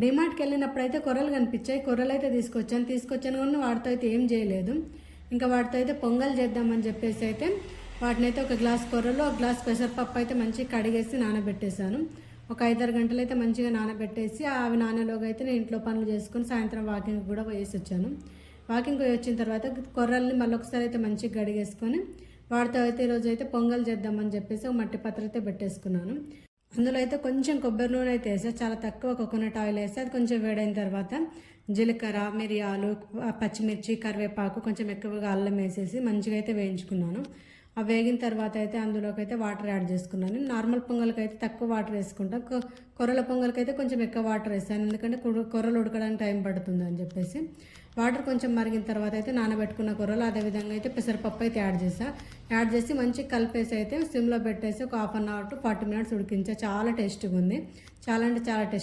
డిమార్ట్కి వెళ్ళినప్పుడైతే కొర్రలు కనిపించాయి. కొర్రలు అయితే తీసుకొచ్చాను కానీ వాటితో అయితే ఏం చేయలేదు. ఇంకా వాటితో అయితే పొంగల్ చేద్దామని చెప్పేసి అయితే వాటిని అయితే ఒక గ్లాస్ కొర్రలు, ఒక గ్లాస్ పెసరపప్పు అయితే మంచిగా కడిగేసి నానబెట్టేశాను. ఒక 5-6 గంటలు అయితే మంచిగా నానబెట్టేసి అవి నానేలోగా అయితే నేను ఇంట్లో పనులు చేసుకుని సాయంత్రం వాకింగ్ కూడా పోయేసి వచ్చాను. వాకింగ్ పోయి వచ్చిన తర్వాత కొర్రల్ని మళ్ళీ ఒకసారి అయితే మంచిగా కడిగేసుకొని వాటితో అయితే ఈరోజు అయితే పొంగల్ చేద్దామని చెప్పేసి ఒక మట్టి పాత్ర అయితే పెట్టేసుకున్నాను. అందులో అయితే కొంచెం కొబ్బరి నూనె అయితే వేసా, చాలా తక్కువ కోకోనట్ ఆయిల్ వేసి అది కొంచెం వేడైన తర్వాత జీలకర్ర, మిరియాలు, పచ్చిమిర్చి, కరివేపాకు, కొంచెం ఎక్కువగా అల్లం వేసేసి మంచిగా అయితే వేయించుకున్నాను. ఆ వేగిన తర్వాత అయితే అందులోకి అయితే వాటర్ యాడ్ చేసుకున్నాను. నార్మల్ పొంగల్కి అయితే తక్కువ వాటర్ వేసుకుంటాం, కొర్రల పొంగల్కి అయితే కొంచెం ఎక్కువ వాటర్ వేసాను, ఎందుకంటే కొర్రలు ఉడకడానికి టైం పడుతుంది అని చెప్పేసి. వాటర్ కొంచెం మరిగిన తర్వాత అయితే నానబెట్టుకున్న కొర్రలు అదేవిధంగా అయితే పెసరపప్పు అయితే యాడ్ చేసి మంచిగా కలిపేసి అయితే సిమ్లో పెట్టేసి ఒక 1/2 to 40 minutes ఉడికించా. చాలా టేస్టీగా ఉంది, చాలా అంటే చాలా టేస్ట్.